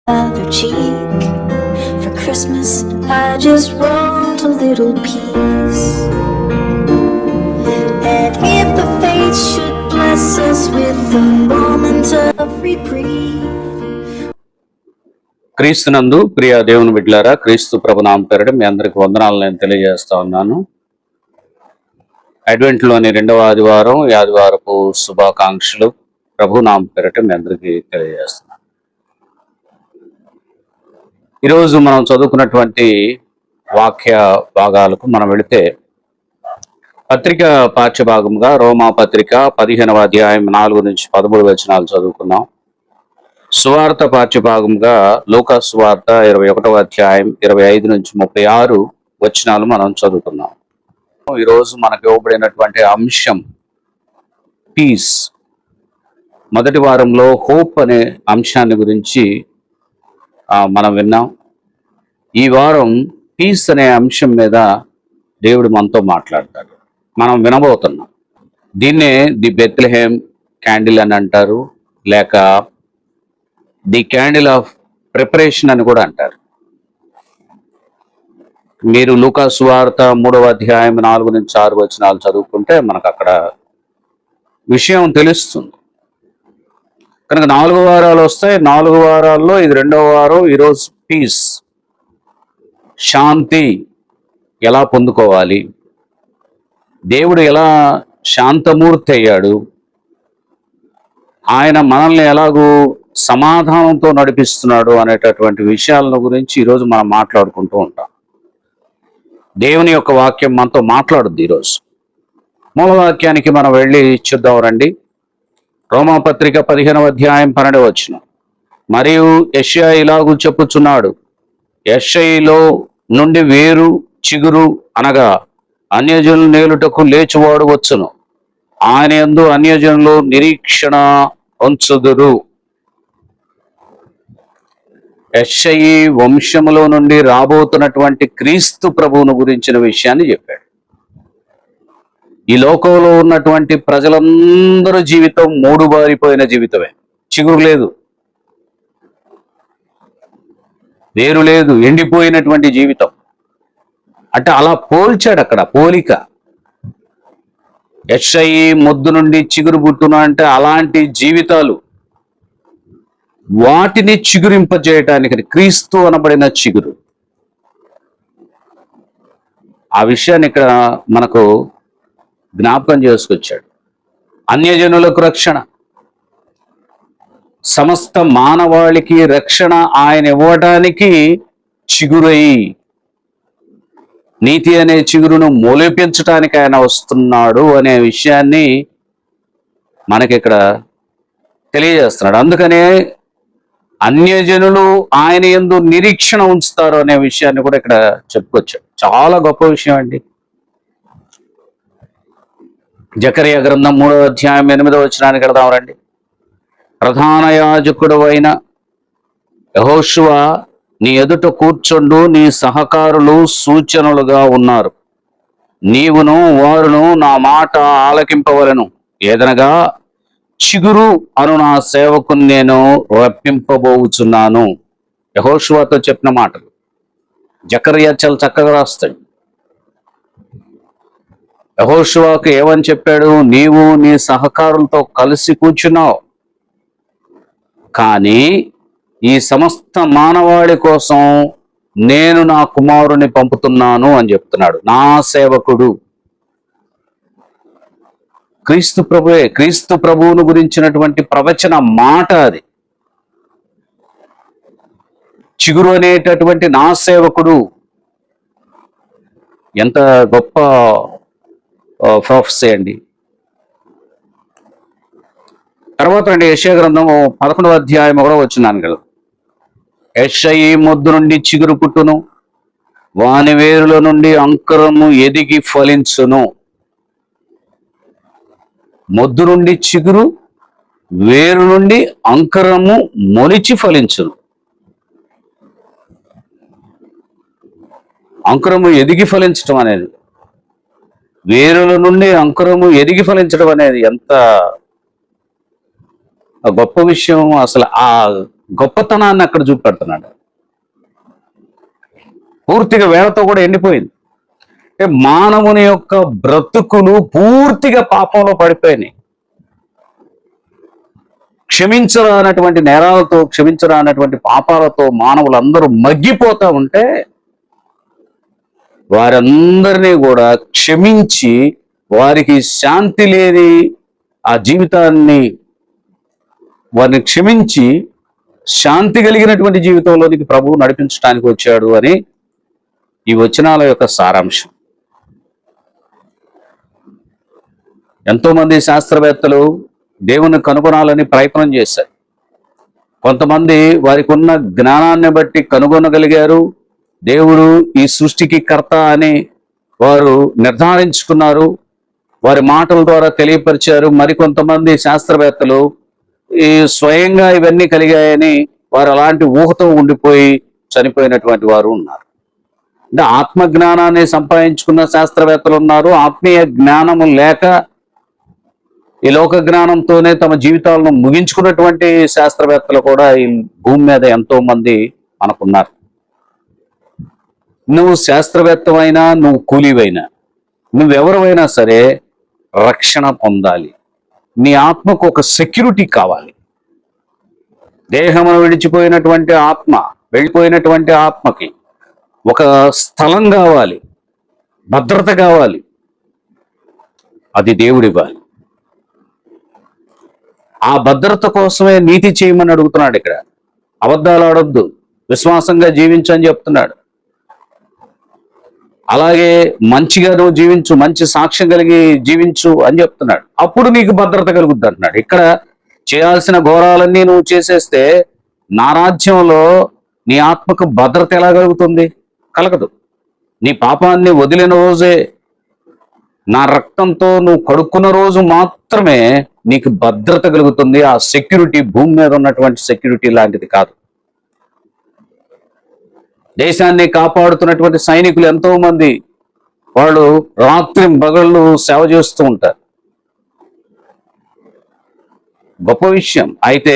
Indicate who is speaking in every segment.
Speaker 1: other cheek. For Christmas, I just want a little peace. And if the fates should bless us with a moment of reprieve.
Speaker 2: క్రీస్తునందు ప్రియ దేవుని బిడ్డలారా, క్రీస్తు ప్రభునామం పేరిట మీ అందరికి వందనాలు నేను తెలియజేస్తా ఉన్నాను. అడ్వెంట్లోని 2వ ఆదివారం, ఈ ఆదివారపు శుభాకాంక్షలు ప్రభునామం పేరిట మీ అందరికీ తెలియజేస్తున్నాను. ఈరోజు మనం చదువుకున్నటువంటి వాక్య భాగాలకు మనం వెళితే, పత్రిక పాఠ్యభాగంగా రోమా పత్రిక 15వ అధ్యాయం 4 నుంచి 13 వచనాలు చదువుకున్నాం. సువార్త పాఠ్యభాగంగా లూకా సువార్త 21వ అధ్యాయం 25 నుంచి 36 వచనాలు మనం చదువుకున్నాం. ఈరోజు మనకు ఇవ్వబడినటువంటి అంశం పీస్. మొదటి వారంలో హోప్ అనే అంశాన్ని గురించి మనం విన్నాం. ఈ వారం పీస్ అనే అంశం మీద దేవుడు మనతో మాట్లాడతాడు, మనం వినబోతున్నాం. దీన్నే ది బెత్లెహేమ్ క్యాండిల్ అని అంటారు, లేక ది క్యాండిల్ ఆఫ్ ప్రిపరేషన్ అని కూడా అంటారు. మీరు లూకా సువార్త 3వ అధ్యాయం 4 నుంచి 6 వచనాలు చదువుకుంటే మనకు అక్కడ విషయం తెలుస్తుంది. కనుక 4 వారాలు వస్తాయి. 4 వారాల్లో ఇది 2వ వారం. ఈరోజు పీస్, శాంతి ఎలా పొందుకోవాలి, దేవుడు ఎలా శాంతమూర్తి అయ్యాడు, ఆయన మనల్ని ఎలాగూ సమాధానంతో నడిపిస్తున్నాడు అనేటటువంటి విషయాలను గురించి ఈరోజు మనం మాట్లాడుకుంటూ ఉంటాం. దేవుని యొక్క వాక్యం మనతో మాట్లాడుద్ది. ఈరోజు మూలవాక్యానికి మనం వెళ్ళి చూద్దాం రండి. రోమా పత్రిక 15వ అధ్యాయం 12వ వచనం. మరియు యెషయా ఇలాగూ చెప్పుచున్నాడు, యెషయిలో నుండి వేరు చిగురు అనగా అన్యజనులు నేలుటకు లేచువాడు వచ్చును, ఆయన యందు అన్యజనులు నిరీక్షణ ఉంచుదురు. యెషయి వంశములో నుండి రాబోతున్నటువంటి క్రీస్తు ప్రభువును గురించిన విషయాన్ని చెప్పాడు. ఈ లోకంలో ఉన్నటువంటి ప్రజలందరూ జీవితం మూడుబారిపోయిన జీవితమే. చిగురు లేదు, వేరు లేదు, ఎండిపోయినటువంటి జీవితం. అంటే అలా పోల్చాడు అక్కడ, పోలిక. యెషయి మొద్దు నుండి చిగురు పుట్టును అంటే అలాంటి జీవితాలు, వాటిని చిగురింపజేయటానికి క్రీస్తు అనబడిన చిగురు. ఆ విషయాన్ని ఇక్కడ మనకు జ్ఞాపకం చేసుకొచ్చాడు. అన్యజనులకు రక్షణ, సమస్త మానవాళికి రక్షణ ఆయన ఇవ్వటానికి చిగురై, నీతి అనే చిగురును మొలిపించటానికి ఆయన వస్తున్నాడు అనే విషయాన్ని మనకి ఇక్కడ తెలియజేస్తున్నాడు. అందుకనే అన్యజనులు ఆయన యందు నిరీక్షణ ఉంచుతారు అనే విషయాన్ని కూడా ఇక్కడ చెప్పుకొచ్చాడు. చాలా గొప్ప విషయం అండి. జకరియా గ్రంథం 3వ అధ్యాయం 8వ వచనానికి వెళదాం రండి. ప్రధాన యాజకుడు అయిన యెహోషువ నీ ఎదుట కూర్చొండు, నీ సహకారులు సూచనలుగా ఉన్నారు, నీవును వారును నా మాట ఆలకింపవలెను. ఏదనగా చిగురు అను నా సేవకుని నేను రప్పింపబోచున్నాను. యెహోషువతో చెప్పిన మాటలు జకరియా చాలా చక్కగా రాస్తాడు. యెహోషువకు ఏమని చెప్పాడు? నీవు నీ సహకారులతో కలిసి కూర్చున్నావు, కానీ ఈ సమస్త మానవాళి కోసం నేను నా కుమారుని పంపుతున్నాను అని చెప్తున్నాడు. నా సేవకుడు క్రీస్తు ప్రభువే. క్రీస్తు ప్రభువును గురించినటువంటి ప్రవచన మాట అది. చిగురు అనేటటువంటి నా సేవకుడు. ఎంత గొప్ప ప్రొఫెసీ అండి. తర్వాత అండి యెషయా గ్రంథం 11వ అధ్యాయం 1వ వచనానికి కదా, యెషయి మొద్దు నుండి చిగురు పుట్టును, వాని వేరుల నుండి అంకురము ఎదిగి ఫలించును. మొద్దు నుండి చిగురు, వేరు నుండి అంకురము మొలిచి ఫలించును. అంకురము ఎదిగి ఫలించడం అనేది, వేరుల నుండి అంకురము ఎదిగి ఫలించడం అనేది ఎంత గొప్ప విషయం. అసలు ఆ గొప్పతనాన్ని అక్కడ చూపెడుతున్నాడు. పూర్తిగా వేళతో కూడా ఎండిపోయింది. అంటే మానవుని యొక్క బ్రతుకులు పూర్తిగా పాపంలో పడిపోయినాయి. క్షమించరానటువంటి నేరాలతో, క్షమించరానటువంటి పాపాలతో మానవులందరూ మగ్గిపోతా ఉంటే వారందరినీ కూడా క్షమించి, వారికి శాంతి లేని ఆ జీవితాన్ని వారిని క్షమించి శాంతి కలిగినటువంటి జీవితంలోనికి ప్రభువు నడిపించడానికి వచ్చాడు అని ఈ వచనాల యొక్క సారాంశం. ఎంతో మంది శాస్త్రవేత్తలు దేవుని కనుగొనాలని ప్రయత్నం చేశారు. కొంతమంది వారికి ఉన్న జ్ఞానాన్ని బట్టి కనుగొనగలిగారు. దేవుడు ఈ సృష్టికి కర్త అని వారు నిర్ధారించుకున్నారు, వారి మాటల ద్వారా తెలియపరిచారు. మరికొంతమంది శాస్త్రవేత్తలు ఈ స్వయంగా ఇవన్నీ కలిగాయని వారు అలాంటి ఊహతో ఉండిపోయి చనిపోయినటువంటి వారు ఉన్నారు. అంటే ఆత్మజ్ఞానాన్ని సంపాదించుకున్న శాస్త్రవేత్తలు ఉన్నారు. ఆత్మీయ జ్ఞానము లేక ఈ లోక జ్ఞానంతోనే తమ జీవితాలను ముగించుకున్నటువంటి శాస్త్రవేత్తలు కూడా ఈ భూమి మీద ఎంతో మంది మనకున్నారు. నువ్వు శాస్త్రవేత్తమైనా, నువ్వు కూలీవైనా, నువ్వెవరైనా సరే రక్షణ పొందాలి. నీ ఆత్మకు ఒక సెక్యూరిటీ కావాలి. దేహమును విడిచిపోయినటువంటి ఆత్మ, వెళ్ళిపోయినటువంటి ఆత్మకి ఒక స్థలం కావాలి, భద్రత కావాలి. అది దేవుడు ఇవ్వాలి. ఆ భద్రత కోసమే నీతి చేయమని అడుగుతున్నాడు. ఇక్కడ అబద్ధాలు ఆడొద్దు, విశ్వాసంగా జీవించని చెప్తున్నాడు. అలాగే మంచిగా నువ్వు జీవించు, మంచి సాక్ష్యం కలిగి జీవించు అని చెప్తున్నాడు. అప్పుడు నీకు భద్రత కలుగుద్ది అంటున్నాడు. ఇక్కడ చేయాల్సిన ఘోరాలన్నీ నువ్వు చేసేస్తే నా రాజ్యంలో నీ ఆత్మకు భద్రత ఎలా కలుగుతుంది? కలగదు. నీ పాపాన్ని వదిలిన రోజే, నా రక్తంతో నువ్వు కడుక్కున్న రోజు మాత్రమే నీకు భద్రత కలుగుతుంది. ఆ సెక్యూరిటీ భూమి మీద ఉన్నటువంటి సెక్యూరిటీ లాంటిది కాదు. దేశాన్ని కాపాడుతున్నటువంటి సైనికులు ఎంతో మంది, వాళ్ళు రాత్రి పగళ్ళు సేవ చేస్తూ ఉంటారు. గొప్ప విషయం. అయితే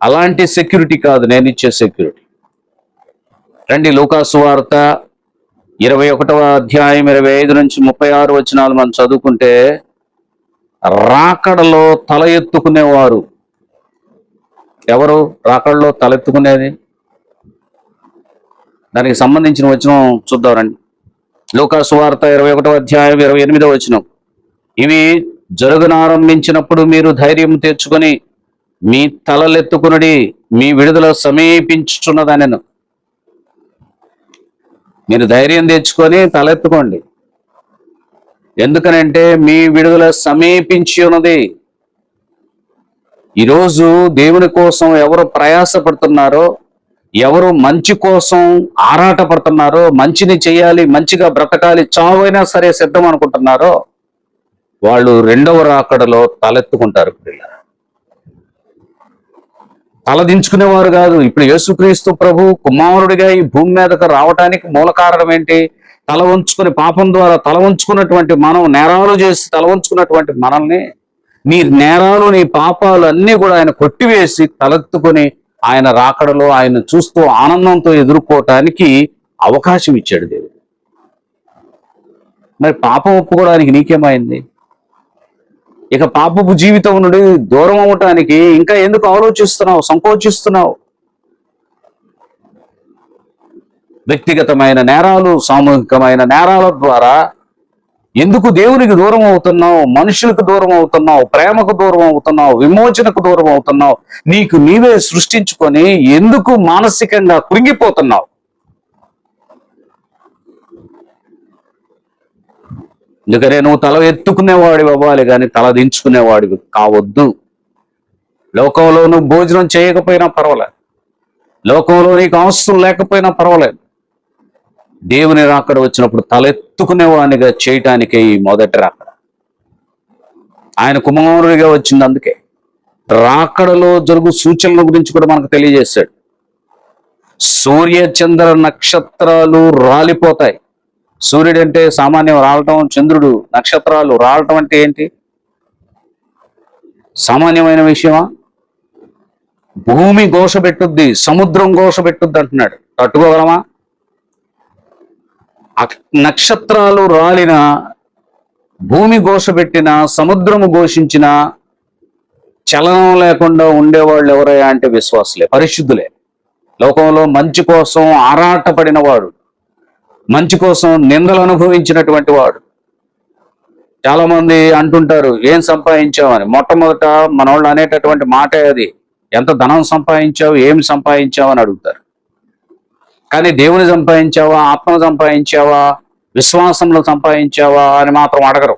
Speaker 2: అలాంటి సెక్యూరిటీ కాదు నేను ఇచ్చే సెక్యూరిటీ. రండి, లూకా సువార్త 21వ అధ్యాయం 25 నుంచి 36 వచనాలు మనం చదువుకుంటే, రాకడలో తల ఎత్తుకునేవారు ఎవరు? రాకడలో తలెత్తుకునేది, దానికి సంబంధించిన వచనం చూద్దాం రండి. లూకా సువార్త 21వ అధ్యాయం 28వ వచనం. ఇవి జరుగునారంభించినప్పుడు మీరు ధైర్యం తెచ్చుకొని మీ తలలెత్తుకునడి, మీ విడుదల సమీపించుచున్నదనెను. మీరు ధైర్యం తెచ్చుకొని తలెత్తుకోండి. ఎందుకనంటే మీ విడుదల సమీపించి ఉన్నది. ఈరోజు దేవుని కోసం ఎవరు ప్రయాసపడుతున్నారో, ఎవరు మంచి కోసం ఆరాట పడుతున్నారో, మంచిని చేయాలి, మంచిగా బ్రతకాలి, చావైనా సరే సిద్ధం అనుకుంటున్నారో, వాళ్ళు రెండవ రాకడలో తలెత్తుకుంటారు. తలదించుకునేవారు కాదు. ఇప్పుడు యేసుక్రీస్తు ప్రభు కుమారుడిగా ఈ భూమి మీదకు రావటానికి మూల కారణం ఏంటి? తల వంచుకుని, పాపం ద్వారా తల వంచుకున్నటువంటి మనం, నేరాలు చేసి తల వంచుకున్నటువంటి మనల్ని, నీ నేరాలు, నీ పాపాలు అన్నీ కూడా ఆయన కొట్టివేసి తలెత్తుకుని ఆయన రాకడలో ఆయన చూస్తూ ఆనందంతో ఎదుర్కోవటానికి అవకాశం ఇచ్చాడు దేవుడు. మరి పాపం ఒప్పుకోవడానికి నీకేమైంది? ఇక పాపపు జీవితం నుండి దూరం అవ్వటానికి ఇంకా ఎందుకు ఆలోచిస్తున్నావు, సంకోచిస్తున్నావు? వ్యక్తిగతమైన నేరాలు, సామూహికమైన నేరాల ద్వారా ఎందుకు దేవునికి దూరం అవుతున్నావు? మనుషులకు దూరం అవుతున్నావు, ప్రేమకు దూరం అవుతున్నావు, విమోచనకు దూరం అవుతున్నావు. నీకు నీవే సృష్టించుకొని ఎందుకు మానసికంగా కృంగిపోతున్నావు? అందుకనే నువ్వు తల ఎత్తుకునేవాడివి అవ్వాలి, కానీ తల దించుకునేవాడివి కావద్దు. లోకంలో నువ్వు భోజనం చేయకపోయినా పర్వాలేదు, లోకంలో నీకు ఆస్తులు లేకపోయినా పర్వాలేదు, దేవుని రాకడ వచ్చినప్పుడు తలెత్తుకునేవాడినిగా చేయటానికే ఈ మొదటి రాకడ. ఆయన కుమారుడిగా వచ్చింది. అందుకే రాకడలో జరుగు సూచనల గురించి కూడా మనకు తెలియజేశాడు. సూర్య చంద్ర నక్షత్రాలు రాలిపోతాయి. సూర్యుడు అంటే సామాన్యం రాలటం, చంద్రుడు, నక్షత్రాలు రాలటం అంటే ఏంటి? సామాన్యమైన విషయమా? భూమి ఘోష పెట్టుద్ది, సముద్రం ఘోష పెట్టుద్ది అంటున్నాడు. తట్టుకోగలమా? నక్షత్రాలు రాలిన, భూమి ఘోష పెట్టిన, సముద్రము ఘోషించిన చలనం లేకుండా ఉండేవాళ్ళు ఎవరయ్యా అంటే విశ్వాసులే, పరిశుద్ధులే. లోకంలో మంచి కోసం ఆరాటపడిన వాడు, మంచి కోసం నిందలు అనుభవించినటువంటి వాడు. చాలా మంది అంటుంటారు, ఏం సంపాదించావని. మొట్టమొదట మనోళ్ళు అనేటటువంటి మాటే అది, ఎంత ధనం సంపాదించావు, ఏమి సంపాదించావు అని అడుగుతారు. కానీ దేవుని సంపాదించావా, ఆత్మను సంపాదించావా, విశ్వాసంలో సంపాదించావా అని మాత్రం అడగరు.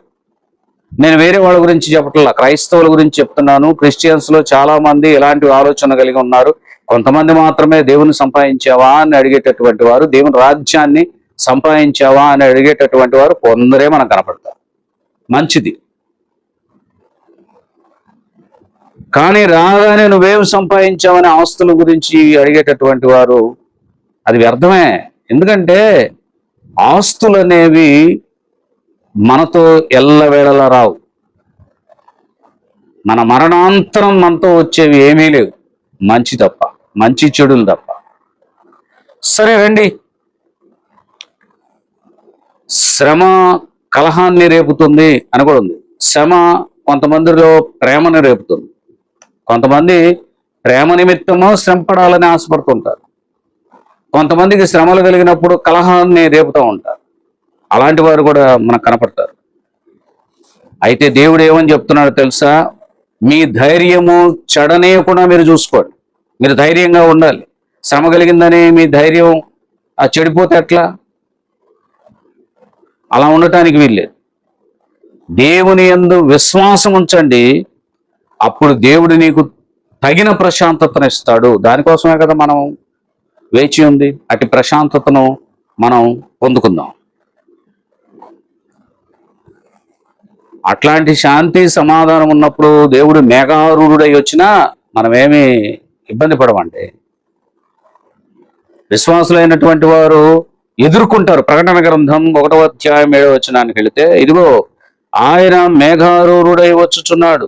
Speaker 2: నేను వేరే వాళ్ళ గురించి చెప్పట్లా, క్రైస్తవుల గురించి చెప్తున్నాను. క్రిస్టియన్స్ లో చాలా మంది ఇలాంటి ఆలోచన కలిగి ఉన్నారు. కొంతమంది మాత్రమే దేవుని సంపాదించావా అని అడిగేటటువంటి వారు, దేవుని రాజ్యాన్ని సంపాదించావా అని అడిగేటటువంటి వారు కొందరే మనకు కనపడతారు. మంచిది. కానీ రాగానే నువ్వేం సంపాదించావని ఆస్తుల గురించి అడిగేటటువంటి వారు, అది వ్యర్థమే. ఎందుకంటే ఆస్తులు అనేవి మనతో ఎల్లవేళలా రావు. మన మరణాంతరం మనతో వచ్చేవి ఏమీ లేవు, మంచి తప్ప, మంచి చెడులు తప్ప. సరే రండి. శ్రమ కలహాన్ని రేపుతుంది అని కూడా ఉంది. శ్రమ కొంతమందిలో ప్రేమని రేపుతుంది. కొంతమంది ప్రేమ నిమిత్తమో శ్రమ పడాలని ఆశపడుతుంటారు. కొంతమందికి శ్రమలు కలిగినప్పుడు కలహాన్ని రేపుతూ ఉంటారు. అలాంటి వారు కూడా మనకు కనపడతారు. అయితే దేవుడు ఏమని చెప్తున్నాడో తెలుసా? మీ ధైర్యము చెడనేయకుండా మీరు చూసుకోండి. మీరు ధైర్యంగా ఉండాలి. శ్రమ కలిగిందని మీ ధైర్యం చెడిపోతే ఎట్లా? అలా ఉండటానికి వీల్లేదు. దేవుని యందు విశ్వాసం ఉంచండి, అప్పుడు దేవుడు నీకు తగిన ప్రశాంతతను ఇస్తాడు. దానికోసమే కదా మనం వేచి ఉంది. అటు ప్రశాంతతను మనం పొందుకుందాం. అట్లాంటి శాంతి సమాధానం ఉన్నప్పుడు దేవుడు మేఘారూఢుడై వచ్చినా మనమేమి ఇబ్బంది పడమండి. విశ్వాసులైనటువంటి వారు ఎదుర్కొంటారు. ప్రకటన గ్రంథం 1వ అధ్యాయం 7వ వచనానికి వెళితే, ఇదిగో ఆయన మేఘారూఢుడై వచ్చుచున్నాడు,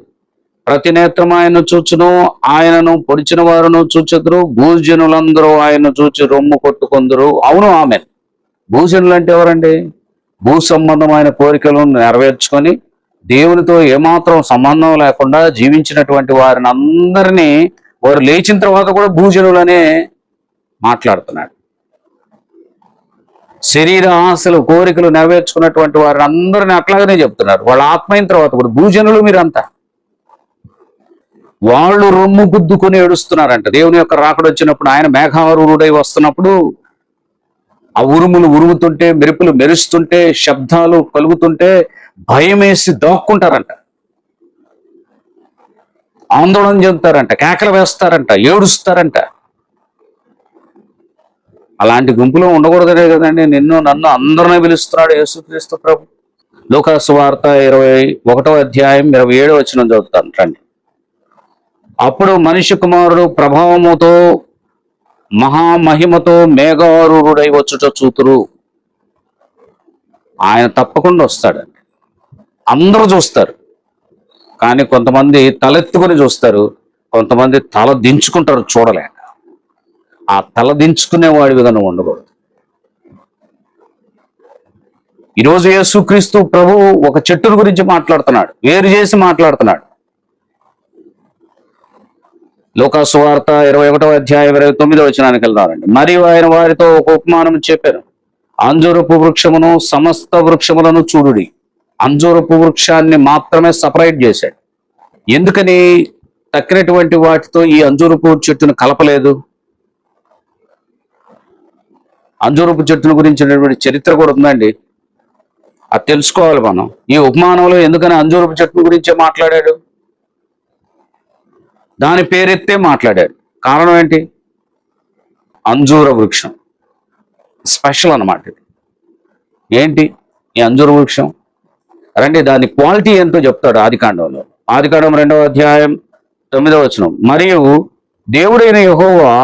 Speaker 2: ప్రతి నేత్రం ఆయన్ను చూచును, ఆయనను పొడిచిన వారును చూచెదరు, భూజనులందరూ ఆయన్ను చూచి రొమ్ము కొట్టుకొందరు. అవును, ఆమెన్. భూజనులు అంటే ఎవరండి? భూ సంబంధమైన కోరికలను నెరవేర్చుకొని దేవునితో ఏమాత్రం సంబంధం లేకుండా జీవించినటువంటి వారిని అందరినీ వారు లేచిన తర్వాత కూడా భూజనులనే మాట్లాడుతున్నాడు. శరీర ఆశలు, కోరికలు నెరవేర్చుకున్నటువంటి వారిని అందరినీ అట్లాగనే చెప్తున్నారు. వాళ్ళ ఆత్మ అయిన తర్వాత కూడా భూజనులు మీరంతా. వాళ్ళు రొమ్ము గుద్దుకొని ఏడుస్తున్నారంట. దేవుని యొక్క రాకడ వచ్చినప్పుడు, ఆయన మేఘారూఢుడై వస్తున్నప్పుడు ఆ ఉరుములు ఉరుముతుంటే, మెరుపులు మెరుస్తుంటే, శబ్దాలు కలుగుతుంటే భయం వేసి దాక్కుంటారంట, ఆందోళన చెందుతారంట, కేకలు వేస్తారంట, ఏడుస్తారంట. అలాంటి గుంపులో ఉండకూడదనే కదండి నిన్ను నన్ను అందరినీ పిలుస్తున్నాడు యేసుక్రీస్తు ప్రభు. లూకా సువార్త 21వ అధ్యాయం 27వ వచనం చదువుతాను రండి. అప్పుడు మనిషి కుమారుడు ప్రభావముతో మహామహిమతో మేఘారూఢుడై వచ్చుట చూతురు. ఆయన తప్పకుండా వస్తాడండి. అందరూ చూస్తారు, కానీ కొంతమంది తలెత్తుకొని చూస్తారు, కొంతమంది తల దించుకుంటారు చూడలేక. ఆ తల దించుకునే వాడివిగా నువ్వు ఉండకూడదు. ఈరోజు యేసుక్రీస్తు ప్రభు ఒక చెట్టును గురించి మాట్లాడుతున్నాడు, వేరు చేసి మాట్లాడుతున్నాడు. లూకా సువార్త 21వ అధ్యాయం 29వ వచనానికి వెళ్దామండి. మరియు ఆయన వారితో ఒక ఉపమానం చెప్పాను. అంజూరపు వృక్షమును సమస్త వృక్షములను చూడుడి. అంజూరపు వృక్షాన్ని మాత్రమే సపరేట్ చేశాడు. ఎందుకని తక్కినటువంటి వాటితో ఈ అంజూరపు చెట్టును కలపలేదు? అంజూరపు చెట్టును గురించినటువంటి చరిత్ర కూడా ఉందండి, అది తెలుసుకోవాలి మనం. ఈ ఉపమానంలో ఎందుకని అంజూరపు చెట్టును గురించే మాట్లాడాడు? దాని పేరెత్తే మాట్లాడాడు. కారణం ఏంటి? అంజూర వృక్షం స్పెషల్ అన్నమాట. ఇది ఏంటి ఈ అంజూర వృక్షం? రండి, దాని క్వాలిటీ ఏంటో చెప్తాడు ఆదికాండంలో. ఆదికాండం 2వ అధ్యాయం 9వ వచనం. మరియు దేవుడైన యెహోవా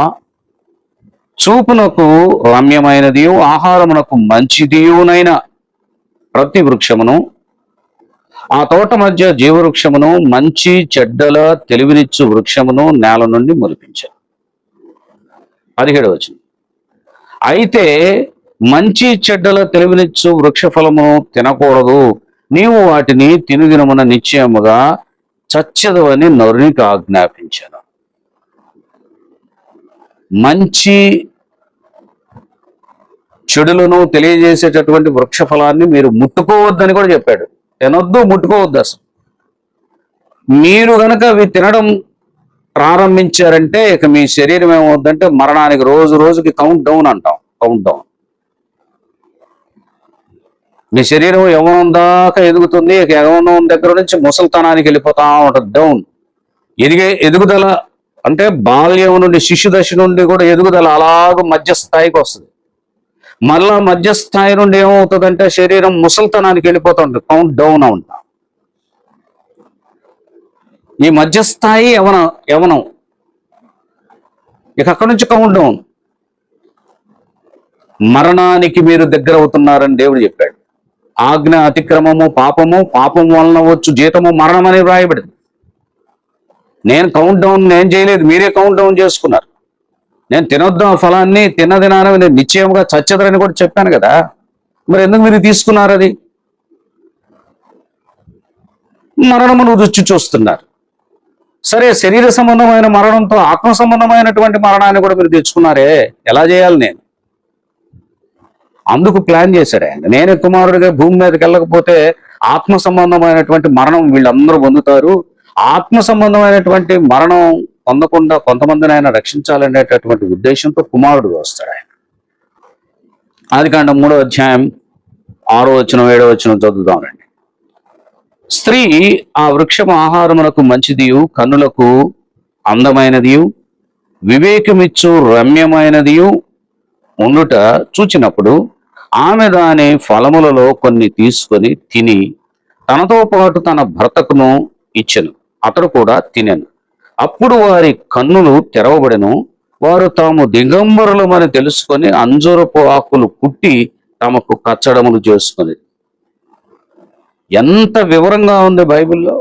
Speaker 2: చూపునకు రమ్యమైనదియు ఆహారమునకు మంచిదియునైన ప్రతి వృక్షమును ఆ తోట మధ్య జీవవృక్షమును మంచి చెడ్డల తెలివినిచ్చు వృక్షమును నేల నుండి మొలిపించాను. 17వ వచనం. అయితే మంచి చెడ్డల తెలివినిచ్చు వృక్ష ఫలమును తినకూడదు, నీవు వాటిని తినుదినమున నిశ్చయముగా చచ్చదవని నరునికి ఆజ్ఞాపించాను. మంచి చెడులను తెలియజేసేటటువంటి వృక్ష ఫలాన్ని మీరు ముట్టుకోవద్దని కూడా చెప్పాడు. తినొద్దు, ముట్టుకోవద్దు. అసలు మీరు గనక అవి తినడం ప్రారంభించారంటే ఇక మీ శరీరం ఏమవుద్దంటే మరణానికి రోజు రోజుకి కౌంట్ డౌన్ అంటాం. Count down. మీ శరీరం యవ్వనం దాకా ఎదుగుతుంది. ఇక యవ్వనం దగ్గర నుంచి ముసలితనానికి వెళ్ళిపోతా ఉంటుంది. డౌన్. ఎదుగుదల అంటే బాల్యం నుండి, శిశు దశ నుండి కూడా ఎదుగుదల అలాగ మధ్యస్థాయికి వస్తుంది. మళ్ళా మధ్యస్థాయి నుండి ఏమవుతుందంటే శరీరం ముసలితనానికి వెళ్ళిపోతుంది. కౌంట్ డౌన్ ఉంటా. ఈ మధ్యస్థాయి యవనం. ఇక అక్కడి నుంచి కౌంట్ డౌన్. మరణానికి మీరు దగ్గర అవుతున్నారని దేవుడు చెప్పాడు. ఆజ్ఞ అతిక్రమము పాపము, పాపం వలన వచ్చు జీతము మరణం అని వ్రాయబడింది. నేను కౌంట్ డౌన్ నేను చేయలేదు, మీరే కౌంట్ డౌన్ చేసుకున్నారు. నేను తినొద్దు ఆ ఫలాన్ని, తిన్నదినానని నేను నిశ్చయంగా చచ్చదరని కూడా చెప్పాను కదా. మరి ఎందుకు మీరు తీసుకున్నారు? అది మరణమును రుచి చూస్తున్నారు. సరే, శరీర సంబంధమైన మరణంతో ఆత్మ సంబంధమైనటువంటి మరణాన్ని కూడా మీరు తెచ్చుకున్నారే, ఎలా చేయాలి? నేను అందుకు ప్లాన్ చేశాడు ఆయన. నేను కుమారుడిగా భూమి మీదకి వెళ్ళకపోతే ఆత్మ సంబంధమైనటువంటి మరణం వీళ్ళందరూ పొందుతారు. ఆత్మ సంబంధమైనటువంటి మరణం పొందకుండా కొంతమందిని ఆయన రక్షించాలనేటటువంటి ఉద్దేశంతో కుమారుడు వస్తాడు ఆయన. ఆదికాండం 3వ అధ్యాయం 6వ వచనం 7వ వచనం చదువుదామండి. స్త్రీ ఆ వృక్షం ఆహారమునకు మంచిదియు, కన్నులకు అందమైనదియు, వివేకమిచ్చు రమ్యమైనదియు ఉండుట చూచినప్పుడు ఆమె దాని ఫలములలో కొన్ని తీసుకొని తిని తనతో పాటు తన భర్తకును ఇచ్చెను. అతడు కూడా తినెను. అప్పుడు వారి కన్నులు తెరవబడెను. వారు తాము దిగంబరులమని తెలుసుకొని అంజూరపు ఆకులు కుట్టి తమకు కచ్చడములు చేసుకొని. ఎంత వివరంగా ఉంది బైబిల్లో.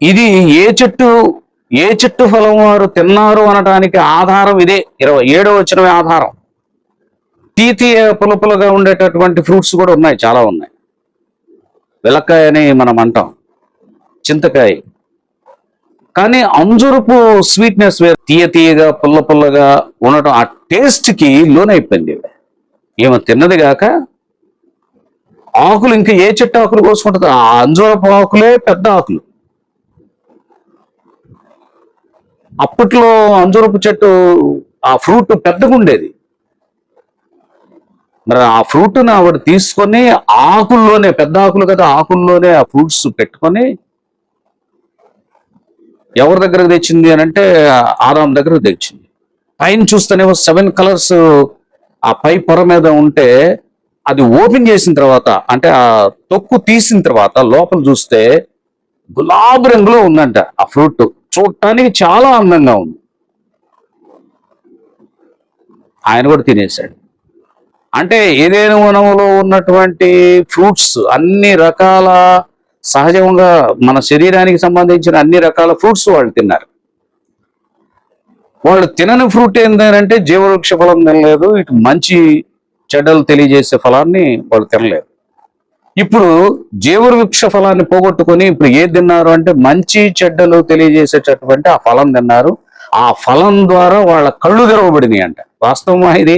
Speaker 2: ఇది ఏ చెట్టు ఫలం వారు తిన్నారు అనడానికి ఆధారం ఇదే. 27వ వచనమే ఆధారం. తీయ పులపులుగా ఉండేటటువంటి ఫ్రూట్స్ కూడా ఉన్నాయి, చాలా ఉన్నాయి. వెలక్కాయ అని మనం అంటాం, చింతకాయ. కానీ అంజురపు స్వీట్నెస్ వేరు. తీయగా పుల్లగా ఉండటం ఆ టేస్ట్కి లోనైపోయింది. ఏమో తిన్నది కాక ఆకులు ఇంకా ఏ చెట్టు ఆకులు కోసుకుంటుంది? ఆ అంజూరపు ఆకులే పెద్ద ఆకులు. అప్పట్లో అంజూరపు చెట్టు ఆ ఫ్రూట్ పెద్దగా ఉండేది. మరి ఆ ఫ్రూట్ని ఆవిడ తీసుకొని ఆకుల్లోనే, పెద్ద ఆకులు కదా, ఆకుల్లోనే ఆ ఫ్రూట్స్ పెట్టుకొని ఎవరి దగ్గరకు తెచ్చింది అని అంటే ఆదాం దగ్గరకు తెచ్చింది. పైన చూస్తేనేమో 7 కలర్స్ ఆ పై పొర మీద ఉంటే, అది ఓపెన్ చేసిన తర్వాత అంటే ఆ తొక్కు తీసిన తర్వాత లోపల చూస్తే గులాబీ రంగులో ఉందంట ఆ ఫ్రూట్. చూడటానికి చాలా అందంగా ఉంది. ఆయన కూడా తినేశాడు. అంటే ఏదైనా వనంలో ఉన్నటువంటి ఫ్రూట్స్, అన్ని రకాల సహజంగా మన శరీరానికి సంబంధించిన అన్ని రకాల ఫ్రూట్స్ వాళ్ళు తిన్నారు. వాళ్ళు తినని ఫ్రూట్ ఏంటంటే జీవవృక్ష ఫలం తినలేదు, ఇటు మంచి చెడ్డలు తెలియజేసే ఫలాన్ని వాళ్ళు తినలేదు. ఇప్పుడు జీవవృక్ష ఫలాన్ని పోగొట్టుకొని ఇప్పుడు ఏది తిన్నారు అంటే మంచి చెడ్డలు తెలియజేసేటటువంటి ఆ ఫలం తిన్నారు. ఆ ఫలం ద్వారా వాళ్ళ కళ్ళు తెరవబడినాయి అంట. వాస్తవమా ఇది?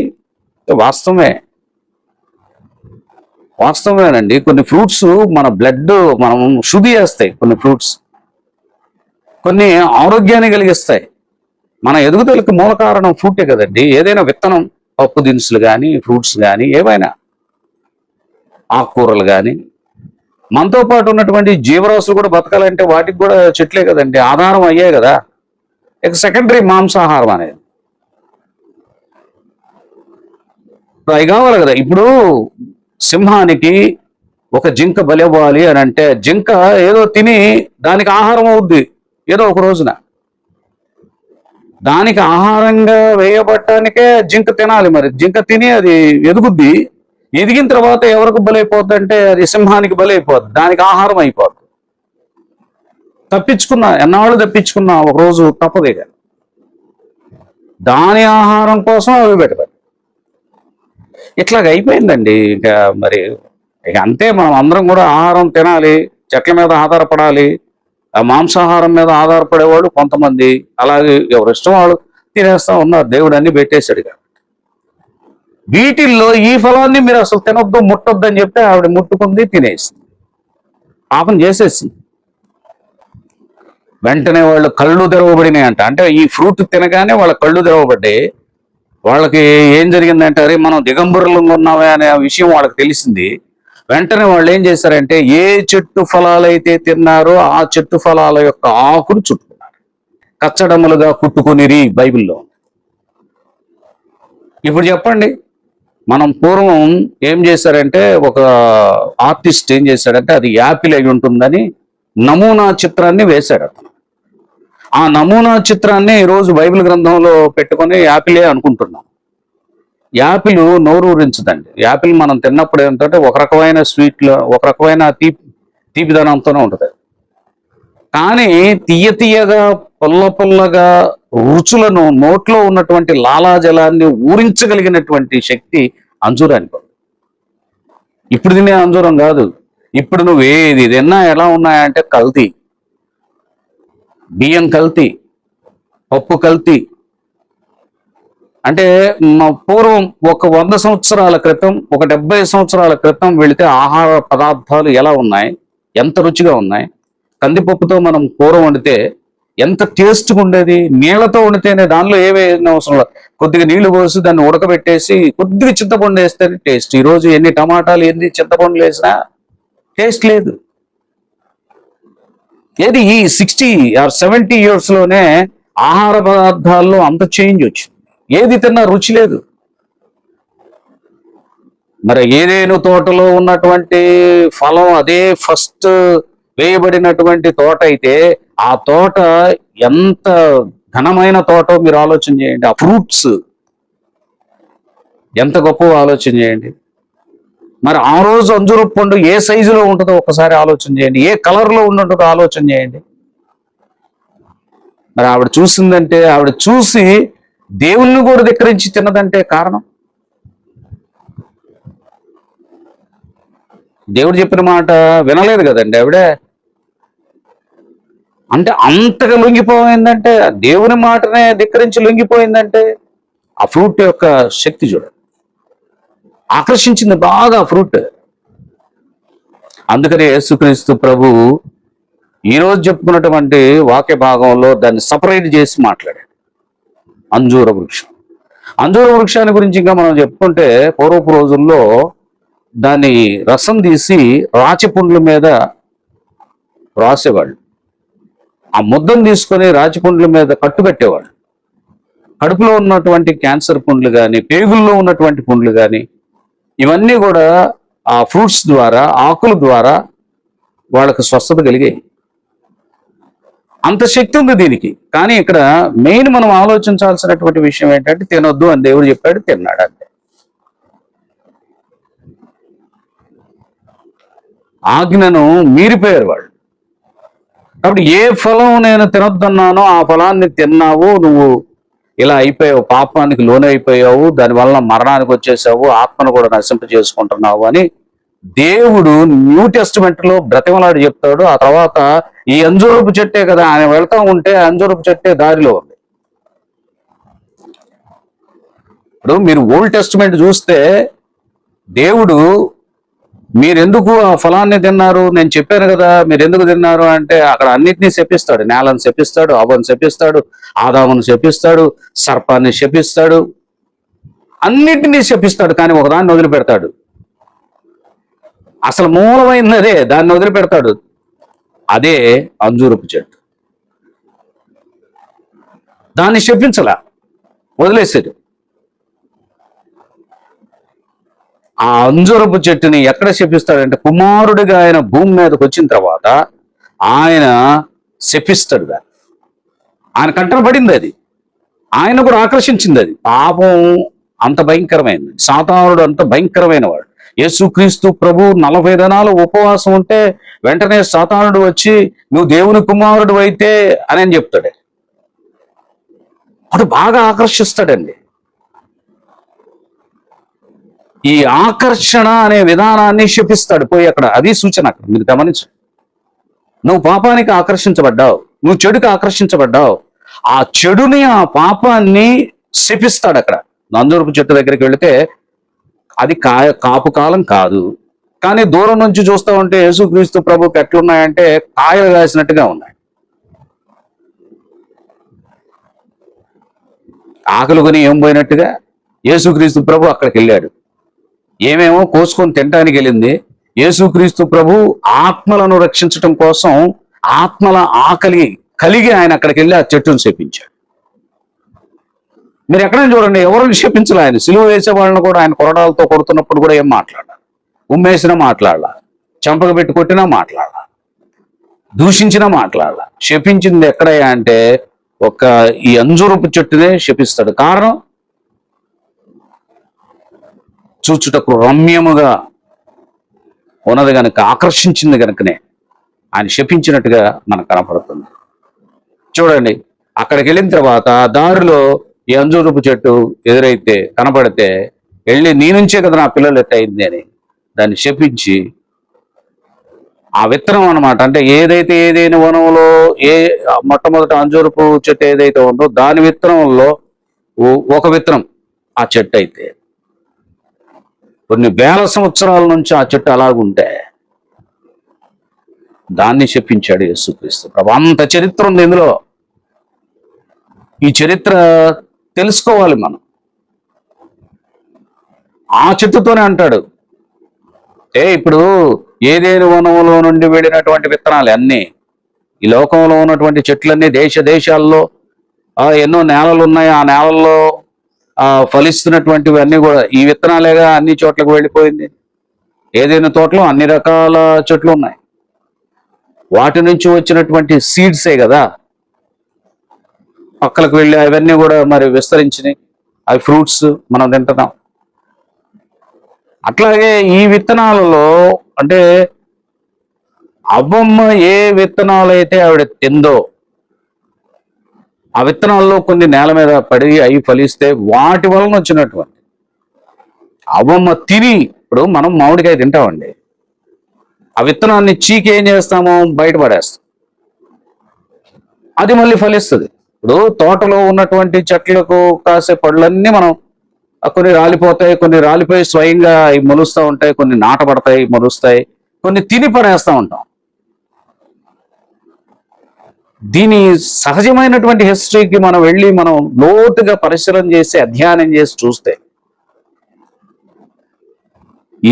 Speaker 2: వాస్తవమేనండి. కొన్ని ఫ్రూట్స్ మన బ్లడ్ మనం శుద్ధి చేస్తాయి. కొన్ని ఫ్రూట్స్ కొన్ని ఆరోగ్యాన్ని కలిగిస్తాయి. మన ఎదుగుదలకు మూల కారణం ఫ్రూటే కదండి. ఏదైనా విత్తనం, పప్పు దినుసులు కానీ, ఫ్రూట్స్ కానీ, ఏవైనా ఆకుకూరలు కానీ, మనతో పాటు ఉన్నటువంటి జీవరాశులు కూడా బతకాలంటే వాటికి కూడా చెట్లే కదండి ఆధారం అయ్యాయి కదా. ఇక సెకండరీ మాంసాహారం అనేది అవి కావాలి కదా. ఇప్పుడు సింహానికి ఒక జింక బలివ్వాలి అని అంటే జింక ఏదో తిని దానికి ఆహారం అవుద్ది ఏదో ఒక రోజున. దానికి ఆహారంగా వేయబట్టానికే జింక తినాలి. మరి జింక తిని అది ఎదుగుద్ది. ఎదిగిన తర్వాత ఎవరికి బలైపోద్ది అంటే అది సింహానికి బలైపోద్ది, దానికి ఆహారం అయిపోద్ది. తప్పించుకున్నా, ఎన్నాళ్ళు తప్పించుకున్నా ఒకరోజు తప్పదే కదా, దాని ఆహారం కోసం అవి పెట్టబడి ఇట్లాగ అయిపోయిందండి. ఇక మరి ఇక అంతే, మనం అందరం కూడా ఆహారం తినాలి, చెట్ల మీద ఆధారపడాలి. ఆ మాంసాహారం మీద ఆధారపడేవాళ్ళు కొంతమంది, అలాగే ఎవరు ఇష్టం వాళ్ళు తినేస్తా ఉన్నారు. దేవుడు అన్ని పెట్టేశాడు ఇక. వీటిల్లో ఈ ఫలాన్ని మీరు అసలు తినొద్దు, ముట్టొద్దు అని చెప్తే ఆవిడ ముట్టుకుంది, తినేసింది, పాపం చేసేసింది. వెంటనే వాళ్ళు కళ్ళు తెరవబడినాయి అంట. అంటే ఈ ఫ్రూట్ తినగానే వాళ్ళ కళ్ళు తెరవబడ్డాయి. వాళ్ళకి ఏం జరిగిందంటే, అరే మనం దిగంబరులంగా ఉన్నామే అనే విషయం వాళ్ళకి తెలిసింది. వెంటనే వాళ్ళు ఏం చేశారంటే, ఏ చెట్టు ఫలాలైతే తిన్నారో ఆ చెట్టు ఫలాల యొక్క ఆకులు చుట్టుకున్నారు. కచ్చడములుగా కుట్టుకునిరి బైబిల్లో. ఇప్పుడు చెప్పండి, మనం పూర్వం ఏం చేశారంటే, ఒక ఆర్టిస్ట్ ఏం చేశాడంటే, అది యాపిల్ అయి ఉంటుందని నమూనా చిత్రాన్ని వేశాడు అతను. ఆ నమూనా చిత్రాన్ని ఈరోజు బైబిల్ గ్రంథంలో పెట్టుకొని యాపిలే అనుకుంటున్నాం. యాపిల్ నోరు ఊరించదండి. యాపిల్ మనం తిన్నప్పుడు ఏంటంటే ఒక రకమైన స్వీట్లో, ఒక రకమైన తీపిదనంతోనే ఉంటుంది. కానీ తీయగా పుల్లగా రుచులను, నోట్లో ఉన్నటువంటి లాలాజలాన్ని ఊరించగలిగినటువంటి శక్తి అంజూరానికి. ఇప్పుడు తినే అంజూరం కాదు. ఇప్పుడు నువ్వు ఏది తిన్నా ఎలా ఉన్నాయంటే కల్తీ, బియ్యం కల్తీ, పప్పు కల్తీ. అంటే పూర్వం ఒక 100 సంవత్సరాల క్రితం, ఒక 70 సంవత్సరాల క్రితం వెళితే ఆహార పదార్థాలు ఎలా ఉన్నాయి, ఎంత రుచిగా ఉన్నాయి. కందిపప్పుతో మనం కూర వండితే ఎంత టేస్ట్గా ఉండేది. నీళ్లతో వండితేనే, దానిలో ఏవేసిన అవసరం లేదు, కొద్దిగా నీళ్లు పోసి దాన్ని ఉడకబెట్టేసి కొద్దిగా చింతపండు వేస్తేనే టేస్ట్. ఈరోజు ఎన్ని టమాటాలు, ఎన్ని చింతపండులు వేసినా టేస్ట్ లేదు. ఏది ఈ 60 or 70 years లోనే ఆహార పదార్థాల్లో అంత చేంజ్ వచ్చింది. ఏది తిన్నా రుచి లేదు. మరి ఏదేను తోటలో ఉన్నటువంటి ఫలం అదే ఫస్ట్ వేయబడినటువంటి తోట అయితే, ఆ తోట ఎంత ఘనమైన తోటో మీరు ఆలోచన చేయండి. ఆ ఫ్రూట్స్ ఎంత గొప్ప ఆలోచన చేయండి. మరి ఆ రోజు అంజూరపు పండు ఏ సైజులో ఉంటుందో ఒకసారి ఆలోచన చేయండి, ఏ కలర్లో ఉంటుందో ఆలోచన చేయండి. మరి ఆవిడ చూసిందంటే, ఆవిడ చూసి దేవుణ్ణి కూడా ధిక్కరించి తిన్నదంటే కారణం, దేవుడు చెప్పిన మాట వినలేదు కదండి ఆవిడ. అంటే అంతగా లొంగిపోయిందంటే, దేవుని మాటనే ధిక్కరించి లొంగిపోయిందంటే, ఆ ఫ్రూట్ యొక్క శక్తి చూడండి, ఆకర్షించింది బాగా ఫ్రూట్. అందుకని యేసుక్రీస్తు ప్రభు ఈరోజు చెప్పుకున్నటువంటి వాక్య భాగంలో దాన్ని సపరేట్ చేసి మాట్లాడాడు. అంజూర వృక్షం, అంజూర వృక్షాన్ని గురించి ఇంకా మనం చెప్పుకుంటే, పూర్వపు రోజుల్లో దాన్ని రసం తీసి రాచి పుండ్ల మీద రాసేవాళ్ళు. ఆ ముద్దను తీసుకొని రాచి పుండ్ల మీద కట్టుకట్టేవాళ్ళు. కడుపులో ఉన్నటువంటి క్యాన్సర్ పుండ్లు కానీ, పేగుల్లో ఉన్నటువంటి పుండ్లు కానీ, ఇవన్నీ కూడా ఆ ఫ్రూట్స్ ద్వారా, ఆకుల ద్వారా వాళ్ళకు స్వస్థత కలిగాయి. అంత శక్తి ఉంది దీనికి. కానీ ఇక్కడ మెయిన్ మనం ఆలోచించాల్సినటువంటి విషయం ఏంటంటే, తినొద్దు అని దేవుడు చెప్పాడు, తిన్నాడు అంతే. ఆజ్ఞను మీరిపోయారు వాళ్ళు. కాబట్టి ఏ ఫలం నేను తినొద్దన్నానో ఆ ఫలాన్ని తిన్నావు, నువ్వు ఇలా అయిపోయావు, పాపానికి లోనైపోయావు, దానివల్ల మరణానికి వచ్చేసావు, ఆత్మను కూడా నశింప చేసుకుంటున్నావు అని దేవుడు న్యూ టెస్టిమెంట్ లో బ్రతిమలాడి చెప్తాడు. ఆ తర్వాత ఈ అంజూరపు చెట్టే కదా, ఆయన వెళ్తా ఉంటే అంజూరపు చెట్టే దారిలో ఉంది. ఇప్పుడు మీరు ఓల్డ్ టెస్టిమెంట్ చూస్తే, దేవుడు మీరెందుకు ఆ ఫలాన్ని తిన్నారు, నేను చెప్పాను కదా మీరు ఎందుకు తిన్నారు అంటే, అక్కడ అన్నిటినీ శపిస్తాడు. నేలను శపిస్తాడు, అవ్వను శపిస్తాడు, ఆదామును శపిస్తాడు, సర్పాన్ని శపిస్తాడు, అన్నిటినీ శపిస్తాడు. కానీ ఒకదాన్ని వదిలిపెడతాడు, అసలు మూలమైనది అదే, దాన్ని వదిలిపెడతాడు. అదే అంజూరపు చెట్టు. దాన్ని శపించలా, వదిలేసాడు. ఆ అంజూరపు చెట్టుని ఎక్కడ శపిస్తాడంటే, కుమారుడిగా ఆయన భూమి మీదకి వచ్చిన తర్వాత ఆయన శపిస్తాడు దాన్ని. ఆయన కంటన పడింది అది, ఆయన కూడా ఆకర్షించింది అది. పాపం అంత భయంకరమైనది, సాతానుడు అంత భయంకరమైన వాడు. యేసుక్రీస్తు ప్రభు 40 దినాలు ఉపవాసం ఉంటే వెంటనే సాతానుడు వచ్చి నువ్వు దేవుని కుమారుడు అయితే అని చెప్తాడు. అటు బాగా ఆకర్షిస్తాడండి. ఈ ఆకర్షణ అనే విధానాన్ని శపిస్తాడు పోయి అక్కడ. అది సూచన అక్కడ మీరు గమనించు. నువ్వు పాపానికి ఆకర్షించబడ్డావు, నువ్వు చెడుకి ఆకర్షించబడ్డావు. ఆ చెడుని, ఆ పాపాన్ని శపిస్తాడు అక్కడ. నందూరపు చెట్టు దగ్గరికి వెళితే అది కాపు కాలం కాదు, కానీ దూరం నుంచి చూస్తూ ఉంటే యేసుక్రీస్తు ప్రభుకి ఎట్లున్నాయంటే కాయలు కాసినట్టుగా ఉన్నాయి. ఆకలి కొని ఏం పోయినట్టుగా యేసుక్రీస్తు ప్రభు అక్కడికి వెళ్ళాడు. ఏమేమో కోసుకొని తినడానికి వెళ్ళింది. యేసుక్రీస్తు ప్రభు ఆత్మలను రక్షించటం కోసం ఆత్మల ఆకలి కలిగి ఆయన అక్కడికి వెళ్ళి ఆ చెట్టును శపించాడు. మీరు ఎక్కడైనా చూడండి, ఎవరిని శపించలే ఆయన. సిలువ వేసే వాళ్ళని కూడా ఆయన కొరడాలతో కొడుతున్నప్పుడు కూడా ఏం మాట్లాడాలి, ఉమ్మేసినా మాట్లాడాల, చెంపక పెట్టి కొట్టినా మాట్లాడాల, దూషించినా మాట్లాడాల. శపించింది ఎక్కడయ్యా అంటే ఈ అంజూరపు చెట్టునే శపిస్తాడు. కారణం చూచుటకు రమ్యముగా ఉన్నది కనుక, ఆకర్షించింది కనుకనే ఆయన శపించినట్టుగా మనకు కనపడుతుంది. చూడండి, అక్కడికి వెళ్ళిన తర్వాత దారిలో ఈ అంజూరపు చెట్టు ఎదురైతే కనపడితే వెళ్ళి నీ నుంచే కదా నా పిల్లలు ఎట్టయింది అని దాన్ని శపించి, ఆ విత్తనం అనమాట. అంటే ఏదైనా వనంలో మొట్టమొదటి అంజూరపు చెట్టు ఏదైతే ఉందో దాని విత్తనంలో ఒక విత్తనం ఆ చెట్టు అయితే కొన్ని వేల సంవత్సరాల నుంచి ఆ చెట్టు అలాగుంటే దాన్ని శపించాడు యేసుక్రీస్తు ప్రభు. అంత చరిత్ర ఉంది ఇందులో. ఈ చరిత్ర తెలుసుకోవాలి మనం. ఆ చెట్టుతోనే అంటాడు, ఇప్పుడు ఏదేని వనంలో నుండి వెళ్ళినటువంటి విత్తనాలు అన్నీ, ఈ లోకంలో ఉన్నటువంటి చెట్లన్నీ దేశాల్లో ఎన్నో నేలలు ఉన్నాయి, ఆ నేలల్లో ఫలిస్తున్నటువంటివి అన్నీ కూడా ఈ విత్తనాలేగా అన్ని చోట్లకు వెళ్ళిపోయింది. ఏదైనా తోటలో అన్ని రకాల చెట్లు ఉన్నాయి, వాటి నుంచి వచ్చినటువంటి సీడ్సే కదా పక్కలకు వెళ్ళి అవన్నీ కూడా మరి విస్తరించినాయి. అవి ఫ్రూట్స్ మనం తింటున్నాం. అట్లాగే ఈ విత్తనాలలో అంటే అవ్వమ్మ ఏ విత్తనాలు అయితే ఆవిడ తిందో ఆ విత్తనాల్లో కొన్ని నేల మీద పడి అవి ఫలిస్తే వాటి వలన వచ్చినటువంటి అవ్వమ్మ తిని, ఇప్పుడు మనం మామిడికాయ తింటామండి, ఆ విత్తనాన్ని చీకి ఏం చేస్తామో బయటపడేస్తాం, అది మళ్ళీ ఫలిస్తుంది. ఇప్పుడు తోటలో ఉన్నటువంటి చెట్లకు కాసే పళ్ళన్నీ మనం కొన్ని రాలిపోతాయి, కొన్ని రాలిపోయి స్వయంగా అవి మొలుస్తూ ఉంటాయి, కొన్ని నాటబడతాయి మొలుస్తాయి, కొన్ని తిని పడేస్తూ ఉంటాం. దీని సహజమైనటువంటి హిస్టరీకి మనం వెళ్ళి మనం లోతుగా పరిశీలన చేసి అధ్యయనం చేసి చూస్తే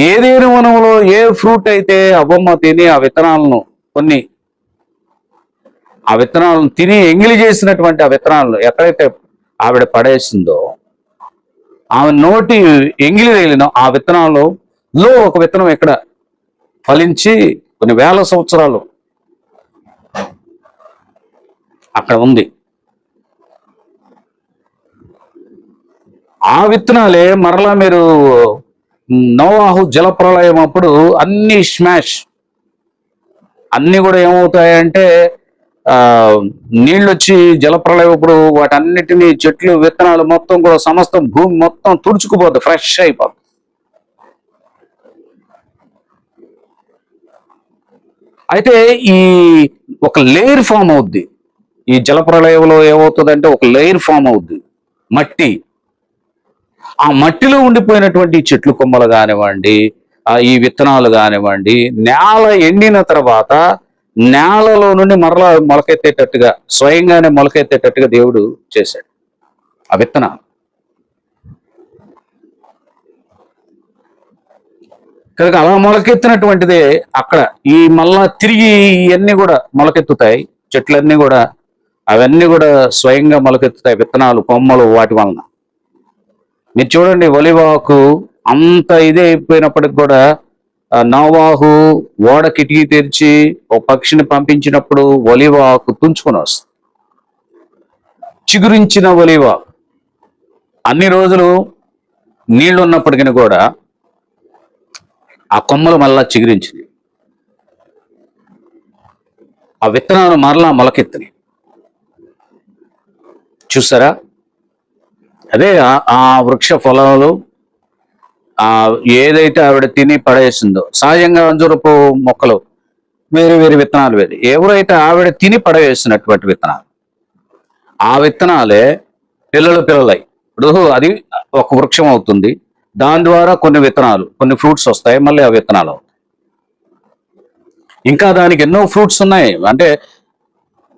Speaker 2: ఏదేని వనంలో ఏ ఫ్రూట్ అయితే అవ్వమ్మ తిని ఆ విత్తనాలను తిని ఎంగిలి చేసినటువంటి ఆ విత్తనాలను ఎక్కడైతే ఆవిడ పడేసిందో, ఆమె నోటి ఎంగిలి తగిలిన ఆ విత్తనాల్లో ఒక విత్తనం ఎక్కడ ఫలించి కొన్ని వేల సంవత్సరాలు అక్కడ ఉంది. ఆ విత్తనాలే మరలా మీరు నోవాహు జలప్రళయం అప్పుడు అన్ని స్మాష్ అన్ని కూడా ఏమవుతాయంటే నీళ్ళు వచ్చి జలప్రళయం అప్పుడు వాటన్నిటినీ చెట్లు విత్తనాలు మొత్తం కూడా సమస్తం భూమి మొత్తం తుడుచుకుపోతుంది, ఫ్రెష్ అయిపోతుంది. అయితే ఈ ఒక లేయర్ ఫామ్ అవుద్ది. ఈ జలప్రళయంలో ఏమవుతుందంటే ఒక లేయర్ ఫామ్ అవుద్ది, మట్టి. ఆ మట్టిలో ఉండిపోయినటువంటి చెట్లు కొమ్మలు కానివ్వండి, ఈ విత్తనాలు కానివ్వండి, నేల ఎండిన తర్వాత నేలలో నుండి మరలా మొలకెత్తేటట్టుగా, స్వయంగానే మొలకెత్తేటట్టుగా దేవుడు చేశాడు ఆ విత్తనాలు. కనుక అలా మొలకెత్తినటువంటిదే అక్కడ ఈ మళ్ళా తిరిగి ఇవన్నీ కూడా మొలకెత్తుతాయి, చెట్లన్నీ కూడా అవన్నీ కూడా స్వయంగా మొలకెత్తుతాయి, విత్తనాలు కొమ్మలు వాటి వలన. మీరు చూడండి, ఒలివాకు అంత ఇదే అయిపోయినప్పటికి కూడా నోవాహు ఓడ కిటికీ తెరిచి ఒక పక్షిని పంపించినప్పుడు ఒలివాకు తుంచుకొని వస్తుంది. చిగురించిన ఒలివాకు అన్ని రోజులు నీళ్లు ఉన్నప్పటికీ కూడా ఆ కొమ్మలు మళ్ళా చిగురించినాయి, ఆ విత్తనాలు మరలా మొలకెత్తినాయి. చూసారా? అదే ఆ వృక్ష ఫలాలు ఏదైతే ఆవిడ తిని పడేసిందో. సహజంగా అంజూరపు మొక్కలు వేరు వేరు విత్తనాలు వేరు. ఎవరైతే ఆవిడ తిని పడవేసినటువంటి విత్తనాలు, ఆ విత్తనాలే పిల్లలై ఇప్పుడు అది ఒక వృక్షం అవుతుంది. దాని ద్వారా కొన్ని విత్తనాలు, కొన్ని ఫ్రూట్స్ వస్తాయి, మళ్ళీ ఆ విత్తనాలు అవుతాయి. ఇంకా దానికి ఎన్నో ఫ్రూట్స్ ఉన్నాయి. అంటే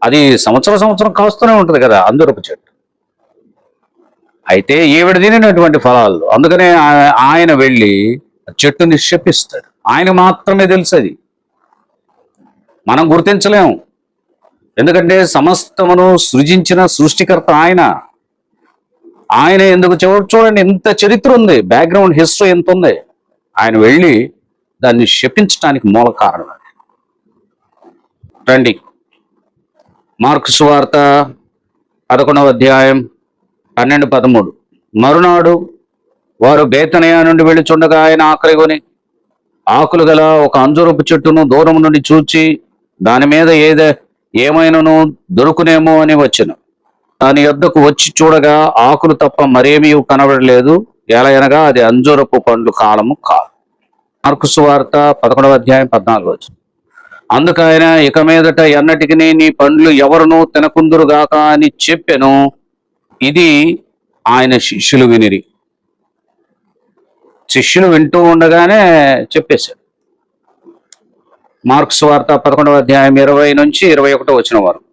Speaker 2: అది సంవత్సరం కాస్తూనే ఉంటుంది కదా అంజూరపు చెట్టు. అయితే ఈవిడ తినినటువంటి ఫలాలు, అందుకనే ఆయన వెళ్ళి చెట్టుని శపిస్తాడు. ఆయన మాత్రమే తెలుసు అది, మనం గుర్తించలేము. ఎందుకంటే సమస్తమును సృజించిన సృష్టికర్త ఆయన ఎందుకు చూడండి, ఎంత చరిత్ర ఉంది, బ్యాక్గ్రౌండ్ హిస్టరీ ఎంత ఉంది. ఆయన వెళ్ళి దాన్ని శపించడానికి మూల కారణం. రండి, మార్కు సువార్త 11వ అధ్యాయం 12-13. మరునాడు వారు బేతనియా నుండి వెళ్ళుచుండగా ఆయన ఆకలిగొని ఆకులు గల ఒక అంజూరపు చెట్టును దూరం నుండి చూచి దాని మీద ఏమైనాను దొరుకునేమో అని వచ్చెను. దాని యొద్దకు వచ్చి చూడగా ఆకులు తప్ప మరేమీ కనబడలేదు, ఎలయనగా అది అంజూరపు పండ్లు కాలము కాదు. మార్కు సువార్త 11వ అధ్యాయం 14. అందుకు ఆయన, ఇక మీదట ఎన్నటికి నీ పండ్లు ఎవరునూ తినకుందురుగాక అని చెప్పెను. ఇది ఆయన శిష్యులు వినిరి. శిష్యులు వింటూ ఉండగానే చెప్పేశాడు. మార్కు సువార్త 11వ అధ్యాయం 20-21 వరకు.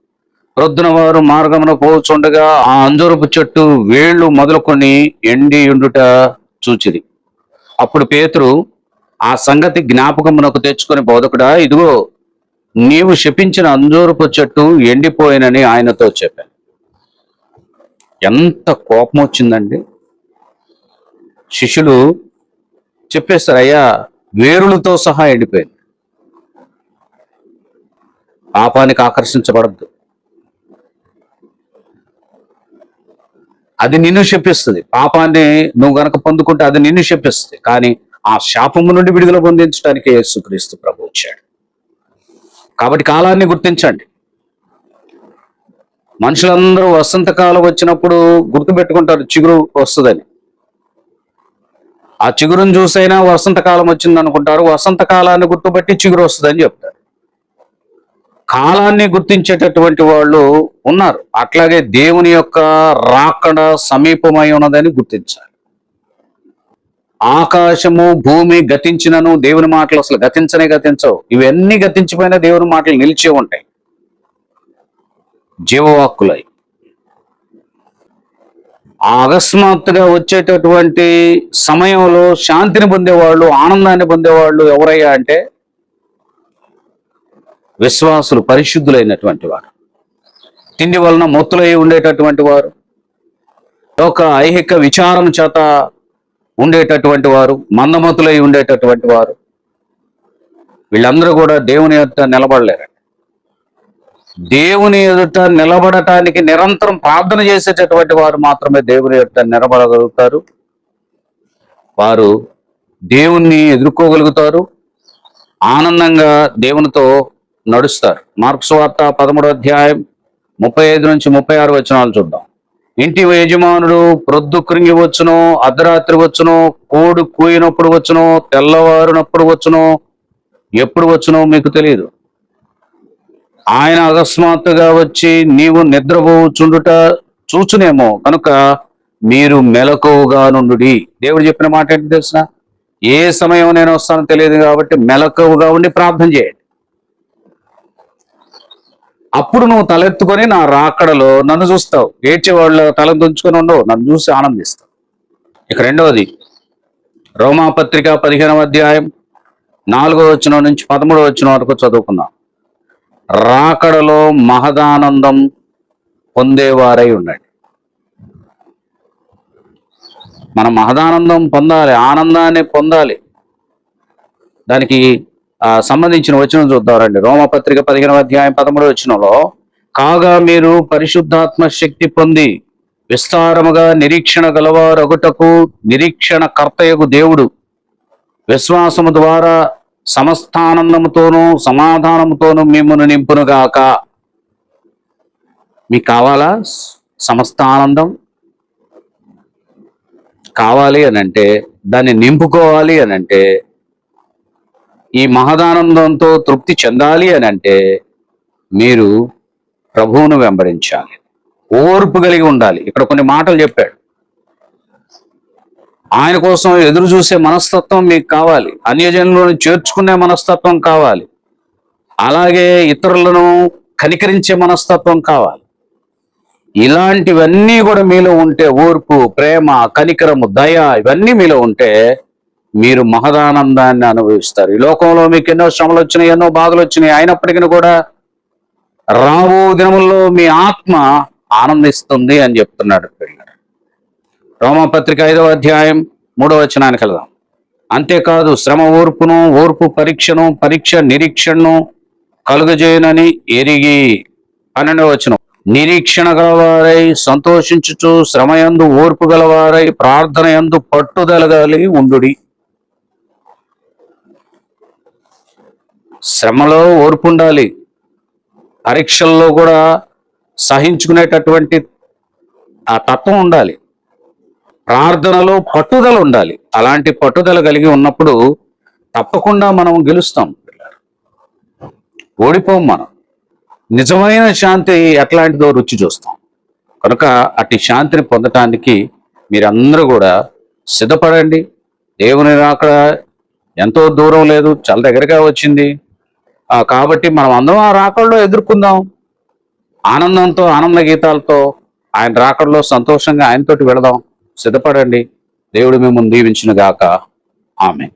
Speaker 2: ప్రొద్దున వారు మార్గమున పోచుండగా ఆ అంజూరపు చెట్టు వేళ్లు మొదలుకొని ఎండి ఉండుట చూచిరి. అప్పుడు పేతురు ఆ సంగతి జ్ఞాపకమునకు తెచ్చుకొని, బోధకుడా, ఇదిగో నీవు శపించిన అంజూరపు చెట్టు ఎండిపోయినని ఆయనతో చెప్పాను. ఎంత కోపం వచ్చిందండి. శిష్యులు చెప్పేస్తారు, అయ్యా వేరులతో సహా ఎండిపోయింది. పాపానికి ఆకర్షించబడద్దు, అది నిన్ను శపిస్తుంది. పాపాన్ని నువ్వు గనక పొందుకుంటే అది నిన్ను శపిస్తుంది. కానీ ఆ శాపము నుండి విడుదల పొందించడానికి యేసుక్రీస్తు ప్రభు వచ్చాడు. కాబట్టి కాలాన్ని గుర్తించండి. మనుషులందరూ వసంతకాలం వచ్చినప్పుడు గుర్తుపెట్టుకుంటారు చిగురు వస్తుందని. ఆ చిగురును చూసైనా వసంతకాలం వచ్చింది అనుకుంటారు. వసంతకాలాన్ని గుర్తుపట్టి చిగురు వస్తుందని చెప్తారు. కాలాన్ని గుర్తించేటటువంటి వాళ్ళు ఉన్నారు. అట్లాగే దేవుని యొక్క రాకడ సమీపమై ఉన్నదని గుర్తించాలి. ఆకాశము భూమి గతించినను దేవుని మాటలు అసలు గతించవు. ఇవన్నీ గతించిపోయినా దేవుని మాటలు నిలిచే ఉంటాయి, జీవవాక్కులై. అకస్మాత్తుగా వచ్చేటటువంటి సమయంలో శాంతిని పొందేవాళ్ళు, ఆనందాన్ని పొందేవాళ్ళు ఎవరయ్యా అంటే విశ్వాసులు, పరిశుద్ధులైనటువంటి వారు, తిండి వలన మొత్తులై ఉండేటటువంటి వారు, ఒక ఐహిక విచారణ చేత ఉండేటటువంటి వారు, మందమతులై ఉండేటటువంటి వారు, వీళ్ళందరూ కూడా దేవుని ఎదుట నిలబడలేరు. దేవుని ఎదుట నిలబడటానికి నిరంతరం ప్రార్థన చేసేటటువంటి వారు మాత్రమే దేవుని ఎదుట నిలబడగలుగుతారు. వారు దేవుణ్ణి ఎదుర్కోగలుగుతారు, ఆనందంగా దేవునితో నడుస్తారు. మార్కు సువార్త 13వ అధ్యాయం 35-36 వచనాలు చూద్దాం. ఇంటి యజమానుడు ప్రొద్దు కృంగి వచ్చునో, అర్ధరాత్రి వచ్చునో, కోడు కూయినప్పుడు వచ్చునో, తెల్లవారునప్పుడు వచ్చునో, ఎప్పుడు వచ్చునో మీకు తెలియదు. ఆయన అకస్మాత్తుగా వచ్చి నీవు నిద్రపోచుండుట చూచునేమో, కనుక మీరు మెలకువగా నుండుడి. దేవుడు చెప్పిన మాట ఏంటి తెలిసిన? ఏ సమయం నేను వస్తానో తెలియదు కాబట్టి మెలకువగా ఉండి ప్రార్థన చేయండి. అప్పుడు నువ్వు తలెత్తుకొని నా రాకడలో నన్ను చూస్తావు. ఏడ్చేవాళ్ళు తల దుంచుకొని ఉండవు, నన్ను చూసి ఆనందిస్తావు. ఇక రెండవది, రోమాపత్రిక 15వ అధ్యాయం 4వ వచనం నుంచి 13వ వచనం వరకు చదువుకుందాం. రాకడలో మహదానందం పొందేవారై ఉండండి. మనం మహదానందం పొందాలి, ఆనందాన్ని పొందాలి. దానికి సంబంధించిన వచనం చూద్దామండి. రోమపత్రిక 15వ అధ్యాయం 13వ వచనంలో, కాగా మీరు పరిశుద్ధాత్మ శక్తి పొంది విస్తారముగా నిరీక్షణ గలవారొకటకు నిరీక్షణ కర్తయగు దేవుడు విశ్వాసము ద్వారా సమస్తానందముతోనూ సమాధానముతోనూ మిమ్మును నింపునుగాక. మీకు కావాలా సమస్తానందం? కావాలి అనంటే, దాన్ని నింపుకోవాలి అనంటే, ఈ మహదానందంతో తృప్తి చెందాలి అనంటే మీరు ప్రభువును వెంబడించాలి, ఓర్పు కలిగి ఉండాలి. ఇక్కడ కొన్ని మాటలు చెప్పాడు. ఆయన కోసం ఎదురు చూసే మనస్తత్వం మీకు కావాలి, అన్యజనులను చేర్చుకునే మనస్తత్వం కావాలి, అలాగే ఇతరులను కనికరించే మనస్తత్వం కావాలి. ఇలాంటివన్నీ కూడా మీలో ఉంటే, ఓర్పు, ప్రేమ, కనికరము, దయ, ఇవన్నీ మీలో ఉంటే మీరు మహదానందాన్ని అనుభవిస్తారు. ఈ లోకంలో మీకు ఎన్నో శ్రమలు వచ్చినాయి, ఎన్నో బాధలు వచ్చినాయి, అయినప్పటికీ కూడా రాబో దినముల్లో మీ ఆత్మ ఆనందిస్తుంది అని చెప్తున్నాడు పిల్లలు. రోమాపత్రిక 5వ అధ్యాయం 3వ వచనానికి వెళ్దాం. అంతేకాదు శ్రమ ఓర్పును, ఓర్పు పరీక్షను, పరీక్ష నిరీక్షణను కలుగజేయనని ఎరిగి 12వ వచనం. నిరీక్షణ గలవారై సంతోషించుచు శ్రమయందు ఓర్పు గలవారై ప్రార్థన యందు పట్టుదల కలిగి ఉండుడి. శ్రమలో ఓర్పు ఉండాలి, పరీక్షల్లో కూడా సహించుకునేటటువంటి ఆ తత్వం ఉండాలి, ప్రార్థనలో పట్టుదల ఉండాలి. అలాంటి పట్టుదల కలిగి ఉన్నప్పుడు తప్పకుండా మనం గెలుస్తాం. ఓడిపోం. మనం నిజమైన శాంతి ఎట్లాంటిదో రుచి చూస్తాం. కనుక అట్టి శాంతిని పొందటానికి మీరందరూ కూడా సిద్ధపడండి. దేవుని రాకడ ఎంతో దూరం లేదు, చాలా దగ్గరగా వచ్చింది. కాబట్టి మనం అందరం ఆ రాకడలో ఎదుర్కొందాం. ఆనందంతో, ఆనంద గీతాలతో ఆయన రాకడలో సంతోషంగా ఆయనతోటి వెళదాం. సిద్ధపడండి. దేవుడు మిమ్మల్ని దీవించును గాక. ఆమేన్.